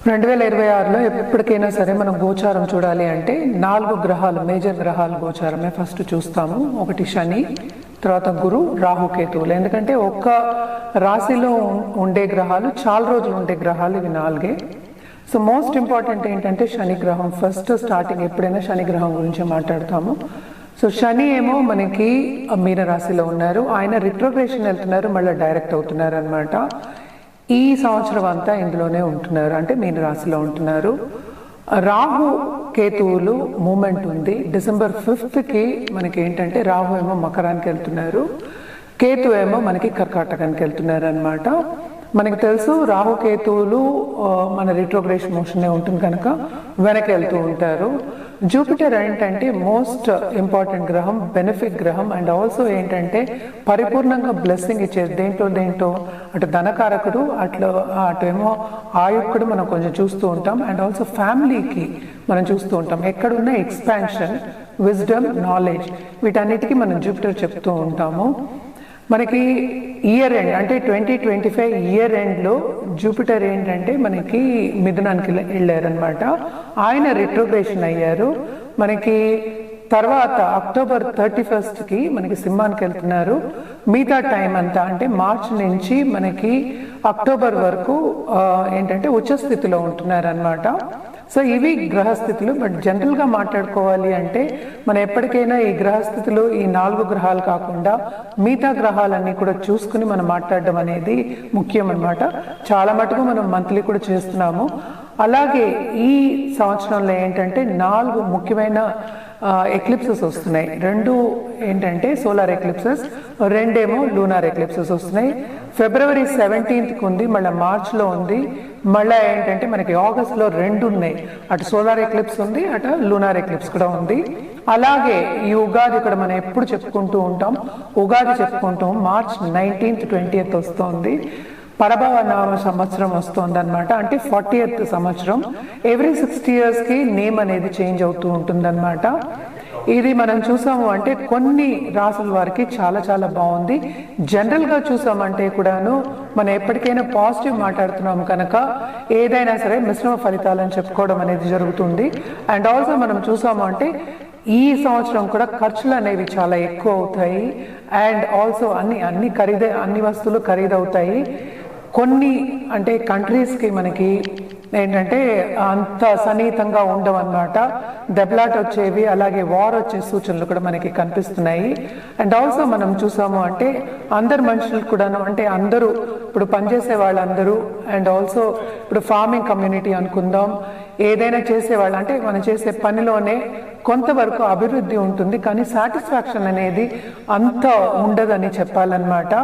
2026లో ఎప్పటికైనా సరే మనం గోచారం చూడాలి అంటే 4 గ్రహాలు, మేజర్ గ్రహాలు గోచారమే ఫస్ట్ చూస్తాము. ఒకటి శని, తర్వాత గురు, రాహు, కేతువులు. ఎందుకంటే ఒక్క రాశిలో ఉండే గ్రహాలు చాలా రోజులు ఉండే గ్రహాలు ఇవి 4. సో మోస్ట్ ఇంపార్టెంట్ ఏంటంటే శని గ్రహం. ఫస్ట్ స్టార్టింగ్ ఎప్పుడైనా శని గ్రహం గురించి మాట్లాడతాము. సో శని ఏమో మనకి మీన రాశిలో ఉన్నారు, ఆయన రిట్రోగ్రేషన్ వెళ్తున్నారు, మళ్ళీ డైరెక్ట్ అవుతున్నారు అనమాట. ఈ సంవత్సరం అంతా ఇందులోనే ఉంటున్నారు, అంటే మీన రాశిలో ఉంటున్నారు. రాహు కేతువులు మూమెంట్ ఉంది. డిసెంబర్ 5th మనకి ఏంటంటే రాహు ఏమో మకరానికి వెళ్తున్నారు, కేతు ఏమో మనకి కర్కాటకానికి వెళ్తున్నారు అనమాట. మనకి తెలుసు రాహుకేతువులు మన రిట్రోగ్రేషన్ మోషన్నే ఉంటుంది కనుక వెనక్కి వెళ్తూ ఉంటారు. జూపిటర్ ఏంటంటే మోస్ట్ ఇంపార్టెంట్ గ్రహం, బెనిఫిట్ గ్రహం, అండ్ ఆల్సో ఏంటంటే పరిపూర్ణంగా బ్లెస్సింగ్ ఇచ్చేది. దేంట్లో అటు ధనకారకుడు, అటు ఏమో ఆయుక్కుడు మనం కొంచెం చూస్తూ ఉంటాం. అండ్ ఆల్సో ఫ్యామిలీకి మనం చూస్తూ ఉంటాం. ఎక్కడున్న ఎక్స్పాన్షన్, విజ్డమ్, నాలెడ్జ్, వీటన్నిటికీ మనం జూపిటర్ చెప్తూ ఉంటాము. మనకి ఇయర్ ఎండ్ అంటే 2025 ఇయర్ ఎండ్లో జూపిటర్ ఏంటంటే మనకి మిథునానికి వెళ్ళారనమాట. ఆయన రిట్రోగ్రేషన్ అయ్యారు. మనకి తర్వాత అక్టోబర్ 31st మనకి సింహానికి వెళ్తున్నారు. మిగతా టైం అంతా అంటే మార్చ్ నుంచి మనకి అక్టోబర్ వరకు ఏంటంటే ఉచ్చస్థితిలో ఉంటున్నారు అనమాట. సో ఇవి గ్రహస్థితులు. బట్ జనరల్గా మాట్లాడుకోవాలి అంటే మనం ఎప్పటికైనా ఈ గ్రహస్థితులు, ఈ 4 గ్రహాలు కాకుండా మిగతా గ్రహాలన్నీ కూడా చూసుకుని మనం మాట్లాడడం అనేది ముఖ్యం అనమాట. చాలా మటుకు మనం మంత్లీ కూడా చేస్తున్నాము. అలాగే ఈ సంవత్సరంలో ఏంటంటే 4 ముఖ్యమైన ఎక్లిప్సెస్ వస్తున్నాయి. 2 ఏంటంటే సోలార్ ఎక్లిప్సెస్, 2 లూనార్ ఎక్లిప్సెస్ వస్తున్నాయి. ఫిబ్రవరి 17th ఉంది, మళ్ళీ మార్చ్లో ఉంది, మళ్ళీ ఏంటంటే మనకి ఆగస్ట్లో 2 ఉన్నాయి. అటు సోలార్ ఎక్లిప్స్ ఉంది, అటు లూనార్ ఎక్లిప్స్ కూడా ఉంది. అలాగే ఈ ఉగాది కూడా మనం ఎప్పుడు చెప్పుకుంటూ ఉంటాం, ఉగాది చెప్పుకుంటాం. మార్చ్ 19th 20th వస్తుంది. పరభవ నామ సంవత్సరం వస్తుంది అనమాట, అంటే 40th సంవత్సరం. ఎవ్రీ 60 yearsకి నేమ్ అనేది చేంజ్ అవుతూ ఉంటుందన్నమాట. ఇది మనం చూసాము అంటే కొన్ని రాసుల వారికి చాలా చాలా బాగుంది. జనరల్గా చూసామంటే కూడాను మనం ఎప్పటికైనా పాజిటివ్ మాట్లాడుతున్నాము కనుక ఏదైనా సరే మిశ్రమ ఫలితాలని చెప్పుకోవడం అనేది జరుగుతుంది. అండ్ ఆల్సో మనం చూసాము అంటే ఈ సంవత్సరం కూడా ఖర్చులు అనేవి చాలా ఎక్కువ అవుతాయి. అండ్ ఆల్సో అన్ని వస్తువులు ఖరీదవుతాయి. కొన్ని అంటే కంట్రీస్కి మనకి ఏంటంటే అంత సన్నిహితంగా ఉండవన్నమాట. దెబ్బలాట వచ్చేవి, అలాగే వార్ వచ్చే సూచనలు కూడా మనకి కనిపిస్తున్నాయి. అండ్ ఆల్సో మనం చూసాము అంటే అందరు మనుషులు కూడాను, అంటే అందరూ ఇప్పుడు పనిచేసే వాళ్ళందరూ, అండ్ ఆల్సో ఇప్పుడు ఫార్మింగ్ కమ్యూనిటీ అనుకుందాం, ఏదైనా చేసేవాళ్ళు అంటే మనం చేసే పనిలోనే కొంతవరకు అభివృద్ధి ఉంటుంది, కానీ సాటిస్ఫాక్షన్ అనేది అంత ఉండదని చెప్పాలన్నమాట.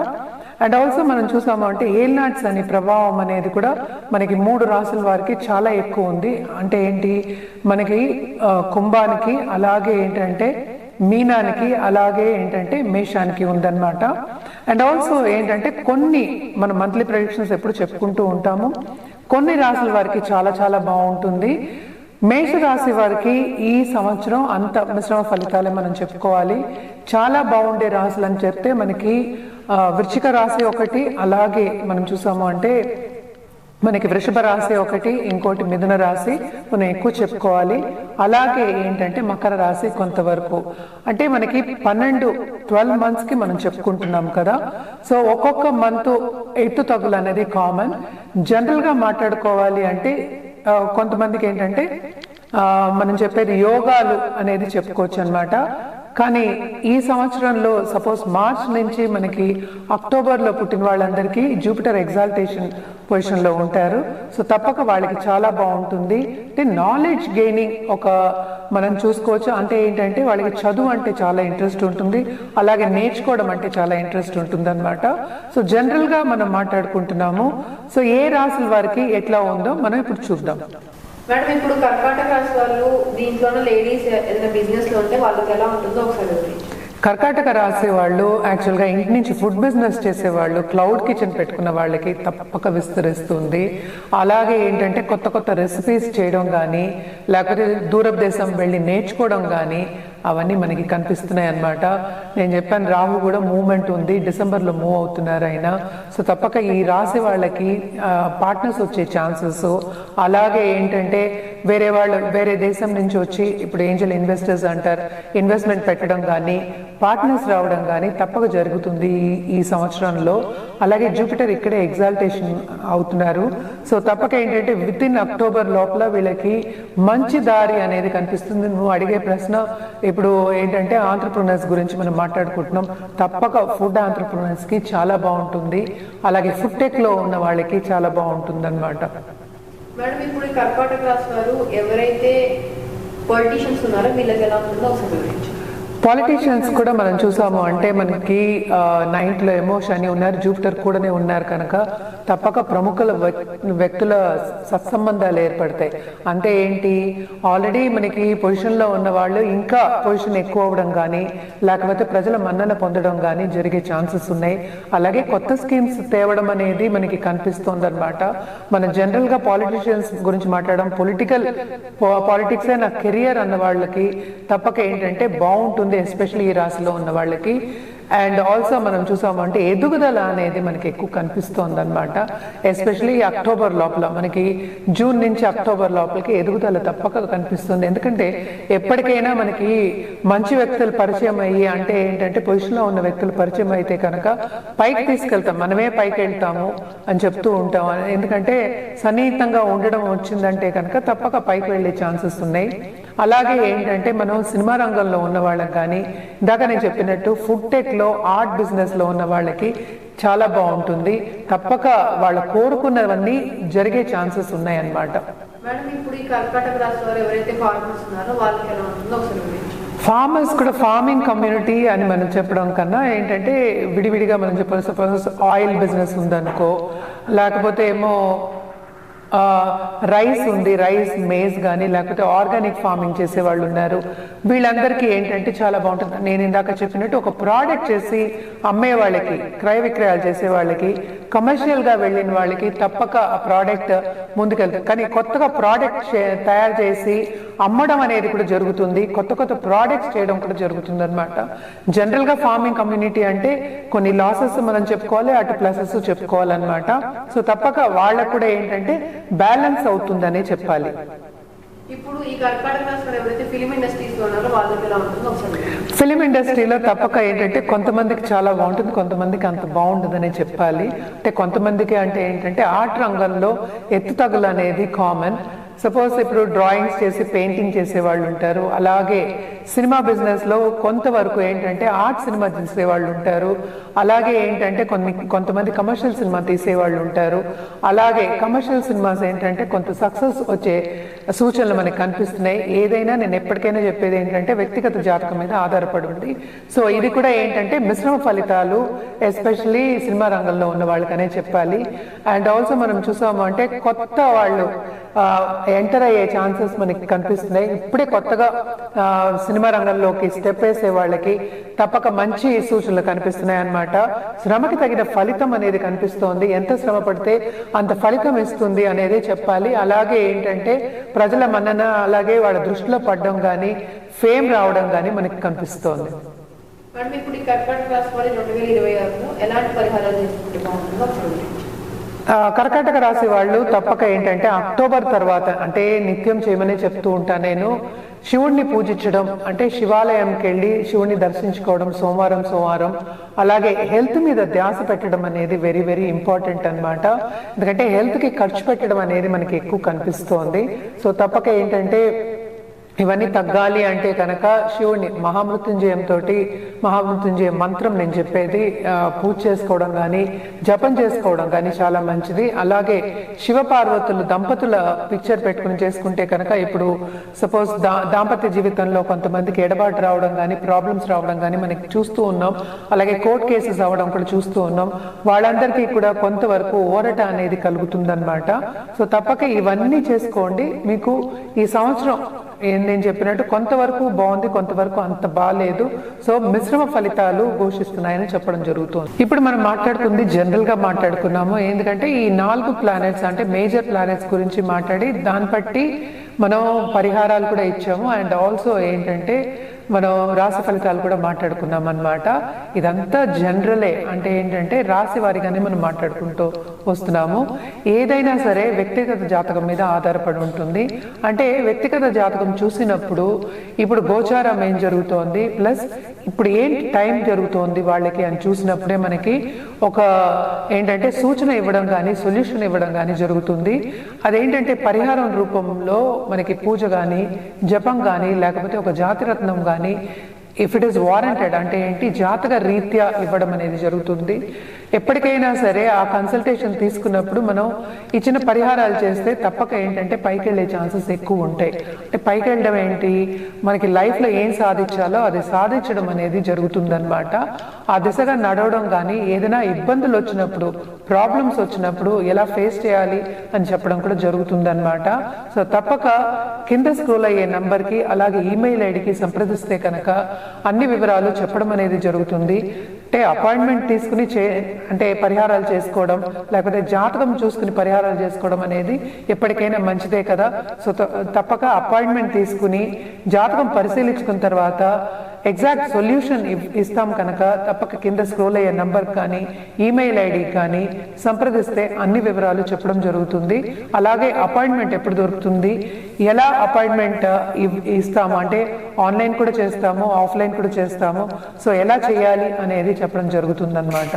అండ్ ఆల్సో మనం చూసాము అంటే ఏల్నాట్స్ అనే ప్రభావం అనేది కూడా మనకి 3 రాసుల వారికి చాలా ఎక్కువ ఉంది. అంటే ఏంటి, మనకి కుంభానికి, అలాగే ఏంటంటే మీనానికి, అలాగే ఏంటంటే మేషానికి ఉందన్నమాట. అండ్ ఆల్సో ఏంటంటే కొన్ని మనం మంత్లీ ప్రెడిక్షన్స్ ఎప్పుడు చెప్పుకుంటూ ఉంటాము. కొన్ని రాసుల వారికి చాలా చాలా బాగుంటుంది. మేషరాశి వారికి ఈ సంవత్సరం అంత మిశ్రమ ఫలితాలే మనం చెప్పుకోవాలి. చాలా బాగుండే రాశులు అని చెప్తే మనకి వృశ్చిక రాశి ఒకటి, అలాగే మనం చూసాము అంటే మనకి వృషభ రాశి ఒకటి, ఇంకోటి మిథున రాశి మనం ఎక్కువ చెప్పుకోవాలి. అలాగే ఏంటంటే మకర రాశి కొంతవరకు, అంటే మనకి 12 monthsకి మనం చెప్పుకుంటున్నాం కదా. సో ఒక్కొక్క మంత్ ఎత్తు తగులు అనేది కామన్. జనరల్గా మాట్లాడుకోవాలి అంటే కొంతమందికి ఏంటంటే మనం చెప్పేది యోగాలు అనేది చెప్పుకోవచ్చు అనమాట. కానీ ఈ సంవత్సరంలో సపోజ్ మార్చ్ నుంచి మనకి అక్టోబర్లో పుట్టిన వాళ్ళందరికీ జూపిటర్ ఎగ్జాల్టేషన్ పొజిషన్లో ఉంటారు. సో తప్పక వాళ్ళకి చాలా బాగుంటుంది. అంటే నాలెడ్జ్ గెయినింగ్ మనం చూసుకోవచ్చు. అంటే ఏంటంటే వాళ్ళకి చదువు అంటే చాలా ఇంట్రెస్ట్ ఉంటుంది, అలాగే నేర్చుకోవడం అంటే చాలా ఇంట్రెస్ట్ ఉంటుంది అనమాట. సో జనరల్గా మనం మాట్లాడుకుంటున్నాము. సో ఏ రాశుల వారికి ఎట్లా ఉందో మనం ఇప్పుడు చూద్దాం. మేడం, ఇప్పుడు కర్కాటక రాశి వాళ్ళు దీంట్లోనే లేడీస్ ఏదైనా బిజినెస్ లో ఉంటే వాళ్ళకి ఎలా ఉంటుందో ఒకసారి వివరించండి. కర్కాటక రాసే వాళ్ళు యాక్చువల్గా ఇంటి నుంచి ఫుడ్ బిజినెస్ చేసేవాళ్ళు, క్లౌడ్ కిచెన్ పెట్టుకున్న వాళ్ళకి తప్పక విస్తరిస్తుంది. అలాగే ఏంటంటే కొత్త కొత్త రెసిపీస్ చేయడం కానీ, లేకపోతే దూర దేశం వెళ్ళి నేర్చుకోవడం కానీ, అవన్నీ మనకి కనిపిస్తున్నాయి అన్నమాట. నేను చెప్పాను రాహు కూడా మూవ్మెంట్ ఉంది, డిసెంబర్లో మూవ్ అవుతున్నారు ఆయన. సో తప్పక ఈ రాశి వాళ్ళకి పార్ట్నర్స్ వచ్చే ఛాన్సెస్, అలాగే ఏంటంటే వేరే దేశం నుంచి వచ్చి ఇప్పుడు ఏంజల్ ఇన్వెస్టర్స్ అంటారు, ఇన్వెస్ట్మెంట్ పెట్టడం కానీ పార్ట్నర్స్ రావడం కానీ తప్పక జరుగుతుంది ఈ సంవత్సరంలో. అలాగే జూపిటర్ ఇక్కడే ఎగ్జాల్టేషన్ అవుతున్నారు. సో తప్పక ఏంటంటే విత్ ఇన్ అక్టోబర్ లోపల వీళ్ళకి మంచి దారి అనేది కనిపిస్తుంది. నువ్వు అడిగే ప్రశ్న ఇప్పుడు ఏంటంటే ఆంట్రప్రినర్స్ గురించి మనం మాట్లాడుకుంటున్నాం. తప్పక ఫుడ్ ఆంట్రప్రినర్స్ కి చాలా బాగుంటుంది, అలాగే ఫుడ్ టెక్ లో ఉన్న వాళ్ళకి చాలా బాగుంటుంది అనమాట. మేడం ఇప్పుడు ఈ కర్కాటక రాశి వారు ఎవరైతే పొలిటీషియన్స్ ఉన్నారో వీళ్ళకి ఎలా ఉంటుందో ఒకసారి వివరించండి. పాలిటీషియన్స్ కూడా మనం చూసాము అంటే మనకి 9th లో ఏమో శని ఉన్నారు, జూపిటర్ కూడానే ఉన్నారు కనుక తప్పక ప్రముఖుల వ్యక్తుల సత్సంబంధాలు ఏర్పడతాయి. అంటే ఏంటి, ఆల్రెడీ మనకి పొజిషన్లో ఉన్న వాళ్ళు ఇంకా పొజిషన్ ఎక్కువ అవ్వడం కానీ లేకపోతే ప్రజల మన్నన పొందడం కానీ జరిగే ఛాన్సెస్ ఉన్నాయి. అలాగే కొత్త స్కీమ్స్ తేవడం అనేది మనకి కనిపిస్తుంది అనమాట. మనం జనరల్గా పాలిటీషియన్స్ గురించి మాట్లాడడం, పాలిటిక్సే నా కెరియర్ అన్న వాళ్ళకి తప్పక ఏంటంటే బాగుంటుంది, ఎస్పెషల్లీ ఈ రాశిలో ఉన్న వాళ్ళకి. అండ్ ఆల్సో మనం చూసామంటే ఎదుగుదల అనేది మనకి ఎక్కువ కనిపిస్తోంది అనమాట. ఎస్పెషల్లీ అక్టోబర్ లోపల మనకి జూన్ నుంచి అక్టోబర్ లోపలికి ఎదుగుదల తప్పక కనిపిస్తుంది. ఎందుకంటే ఎప్పటికైనా మనకి మంచి వ్యక్తులు పరిచయం అయ్యి అంటే ఏంటంటే పొజిషన్లో ఉన్న వ్యక్తులు పరిచయం అయితే కనుక పైకి తీసుకెళ్తాం, మనమే పైకి వెళ్తాము అని చెప్తూ ఉంటాం. ఎందుకంటే సన్నిహితంగా ఉండడం వచ్చిందంటే కనుక తప్పక పైకి వెళ్ళే ఛాన్సెస్ ఉన్నాయి. అలాగే ఏంటంటే మనం సినిమా రంగంలో ఉన్న వాళ్ళకి కానీ ఇందాక నేను చెప్పినట్టు ఫుడ్ టెక్ లో ఆర్ట్ బిజినెస్ లో ఉన్న వాళ్ళకి చాలా బాగుంటుంది. తప్పక వాళ్ళు కోరుకున్నవన్నీ జరిగే ఛాన్సెస్ ఉన్నాయి అన్నమాట. మేడం ఇప్పుడు ఈ కర్కాటక రాశి వారు ఎవరైతే ఫార్మర్స్ ఉన్నారో వాళ్ళకి ఎలా ఉంటుందో ఒకసారి వివరించండి. ఫార్మర్స్ కూడా ఫార్మింగ్ కమ్యూనిటీ అని మనం చెప్పడం కన్నా ఏంటంటే విడివిడిగా మనం చెప్పాలి. సపోజ్ ఆయిల్ బిజినెస్ ఉందనుకో, లేకపోతే ఏమో రైస్ ఉంది, రైస్ మేజ్ కానీ లేకపోతే ఆర్గానిక్ ఫార్మింగ్ చేసే వాళ్ళు ఉన్నారు. వీళ్ళందరికీ ఏంటంటే చాలా బాగుంటుంది. నేను ఇందాక చెప్పినట్టు ఒక ప్రోడక్ట్ చేసి అమ్మే వాళ్ళకి, క్రయ విక్రయాలు చేసే వాళ్ళకి, కమర్షియల్ గా వెళ్ళిన వాళ్ళకి తప్పక ఆ ప్రోడక్ట్ ముందుకెళ్తుంది. కానీ కొత్తగా ప్రోడక్ట్ తయారు చేసి అమ్మడం అనేది కూడా జరుగుతుంది, కొత్త కొత్త ప్రోడక్ట్స్ చేయడం కూడా జరుగుతుంది అనమాట. జనరల్ గా ఫార్మింగ్ కమ్యూనిటీ అంటే కొన్ని లాసెస్ మనం చెప్పుకోవాలి, అటు ప్లసెస్ చెప్పుకోవాలన్నమాట. సో తప్పక వాళ్ళకు కూడా ఏంటంటే బ్యాలెన్స్ అవుతుందనే చెప్పాలి. ఇప్పుడు ఈ కర్కాటక రాశి వారు ఎవరైతే ఫిలిం ఇండస్ట్రీస్ లో ఉన్నారో వాళ్ళకి ఎలా ఉంటుందో ఒకసారి. ఫిలిం ఇండస్ట్రీలో తప్పక ఏంటంటే కొంతమందికి చాలా బాగుంటుంది, కొంతమందికి అంత బాగుంటుందనే చెప్పాలి. అంటే కొంతమందికి అంటే ఏంటంటే ఆర్ట్ రంగంలో ఎత్తుతగులు అనేది కామన్. సపోజ్ ఇప్పుడు డ్రాయింగ్స్ చేసి పెయింటింగ్ చేసే వాళ్ళు ఉంటారు. అలాగే సినిమా బిజినెస్ లో కొంతవరకు ఏంటంటే ఆర్ట్ సినిమా తీసే వాళ్ళు ఉంటారు. అలాగే ఏంటంటే కొంతమంది కమర్షియల్ సినిమా తీసే వాళ్ళు ఉంటారు. అలాగే కమర్షియల్ సినిమాస్ ఏంటంటే కొంత సక్సెస్ వచ్చే సూచనలు మనకి కనిపిస్తున్నాయి. ఏదైనా నేను ఎప్పటికైనా చెప్పేది ఏంటంటే వ్యక్తిగత జాతకం మీద ఆధారపడి ఉంది. సో ఇది కూడా ఏంటంటే మిశ్రమ ఫలితాలు ఎస్పెషల్లీ సినిమా రంగంలో ఉన్న వాళ్ళకనే చెప్పాలి. అండ్ ఆల్సో మనం చూసాము అంటే కొత్త వాళ్ళు ఎంటర్ అయ్యే ఛాన్సెస్ మనకి కనిపిస్తున్నాయి. ఇప్పుడే కొత్తగా సినిమా రంగంలోకి స్టెప్ వేసే వాళ్ళకి తప్పక మంచి సూచనలు కనిపిస్తున్నాయి అన్నమాట. శ్రమకి తగిన ఫలితం అనేది కనిపిస్తోంది, ఎంత శ్రమ పడితే అంత ఫలితం ఇస్తుంది అనేది చెప్పాలి. అలాగే ఏంటంటే ప్రజల మన్నన, అలాగే వాళ్ళ దృష్టిలో పడడం కానీ ఫేమ్ రావడం కానీ మనకి కనిపిస్తోంది. మేడం ఇప్పుడు ఈ కర్కాటక రాశి వారు 2026లో ఎలాంటి పరిహారాలు చేసుకుంటే బాగుంటుందో ఒకసారి. కర్కాటక రాశి వాళ్ళు తప్పక ఏంటంటే అక్టోబర్ తర్వాత అంటే నిత్యం చేయమని చెప్తూ ఉంటాను నేను, శివుణ్ణి పూజించడం అంటే శివాలయంకి వెళ్ళి శివుణ్ణి దర్శించుకోవడం సోమవారం. అలాగే హెల్త్ మీద ధ్యాస పెట్టడం అనేది వెరీ వెరీ ఇంపార్టెంట్ అనమాట. ఎందుకంటే హెల్త్ కి ఖర్చు పెట్టడం అనేది మనకి ఎక్కువ కనిపిస్తోంది. సో తప్పక ఏంటంటే ఇవన్నీ తగ్గాలి అంటే కనుక శివుణ్ణి మహామృత్యుంజయ మంత్రం నేను చెప్పేది పూజ చేసుకోవడం కానీ జపం చేసుకోవడం కానీ చాలా మంచిది. అలాగే శివపార్వతులు దంపతుల పిక్చర్ పెట్టుకుని చేసుకుంటే కనుక ఇప్పుడు సపోజ్ దాంపత్య జీవితంలో కొంతమందికి ఎడబాటు రావడం కానీ ప్రాబ్లమ్స్ రావడం కానీ మనకి చూస్తూ ఉన్నాం. అలాగే కోర్టు కేసెస్ అవ్వడం కూడా చూస్తూ ఉన్నాం. వాళ్ళందరికీ కూడా కొంతవరకు ఊరట అనేది కలుగుతుందన్నమాట. సో తప్పక ఇవన్నీ చేసుకోండి. మీకు ఈ సంవత్సరం నేను చెప్పినట్టు కొంతవరకు బాగుంది, కొంతవరకు అంత బాగాలేదు. సో మిశ్రమ ఫలితాలు ఘోషిస్తున్నాయని చెప్పడం జరుగుతుంది. ఇప్పుడు మనం మాట్లాడుకుంది జనరల్ గా మాట్లాడుకున్నాము. ఎందుకంటే ఈ 4 ప్లానెట్స్ అంటే మేజర్ ప్లానెట్స్ గురించి మాట్లాడి దాన్ని బట్టి మనం పరిహారాలు కూడా ఇచ్చాము. అండ్ ఆల్సో ఏంటంటే మనం రాశి ఫలితాలు కూడా మాట్లాడుకున్నాం అన్నమాట. ఇదంతా జనరలే, అంటే ఏంటంటే రాశి వారిగానే మనం మాట్లాడుకుంటూ వస్తున్నాము. ఏదైనా సరే వ్యక్తిగత జాతకం మీద ఆధారపడి ఉంటుంది. అంటే వ్యక్తిగత జాతకం చూసినప్పుడు ఇప్పుడు గోచారం ఏం జరుగుతోంది, ప్లస్ ఇప్పుడు ఏం టైం జరుగుతోంది వాళ్ళకి అని చూసినప్పుడే మనకి ఒక ఏంటంటే సూచన ఇవ్వడం కానీ సొల్యూషన్ ఇవ్వడం కానీ జరుగుతుంది. అదేంటంటే పరిహారం రూపంలో మనకి పూజ కానీ జపం కానీ లేకపోతే ఒక జాతిరత్నం కానీ ఇఫ్ ఇట్ ఈస్ వారంటెడ్ అంటే ఏంటి జాతక రీత్యా ఇవ్వడం అనేది జరుగుతుంది. ఎప్పటికైనా సరే ఆ కన్సల్టేషన్ తీసుకున్నప్పుడు మనం ఇచ్చిన పరిహారాలు చేస్తే తప్పక ఏంటంటే పైకి వెళ్ళే ఛాన్సెస్ ఎక్కువ ఉంటాయి. అంటే పైకి వెళ్ళడం ఏంటి, మనకి లైఫ్లో ఏం సాధించాలో అది సాధించడం అనేది జరుగుతుందన్నమాట. ఆ దిశగా నడవడం కానీ ఏదైనా ఇబ్బందులు వచ్చినప్పుడు ప్రాబ్లమ్స్ వచ్చినప్పుడు ఎలా ఫేస్ చేయాలి అని చెప్పడం కూడా జరుగుతుందన్నమాట. సో తప్పక కింద స్క్రోల్ అయ్యే నంబర్కి అలాగే ఈమెయిల్ ఐడికి సంప్రదిస్తే కనుక అన్ని వివరాలు చెప్పడం అనేది జరుగుతుంది. అంటే అపాయింట్మెంట్ తీసుకుని అంటే పరిహారాలు చేసుకోవడం లేకపోతే జాతకం చూసుకుని పరిహారాలు చేసుకోవడం అనేది ఎప్పటికైనా మంచిదే కదా. సో తప్పక అపాయింట్మెంట్ తీసుకుని జాతకం పరిశీలించుకున్న తర్వాత ఎగ్జాక్ట్ సొల్యూషన్ ఇస్తాం కనుక తప్పక కింద స్క్రోల్ అయ్యే నంబర్ కానీ ఈమెయిల్ ఐడి కానీ సంప్రదిస్తే అన్ని వివరాలు చెప్పడం జరుగుతుంది. అలాగే అపాయింట్మెంట్ ఎప్పుడు దొరుకుతుంది, ఎలా అపాయింట్మెంట్ ఇస్తాము అంటే ఆన్లైన్ కూడా చేస్తాము ఆఫ్లైన్ కూడా చేస్తాము. సో ఎలా చేయాలి అనేది చెప్పడం జరుగుతుంది అన్నమాట.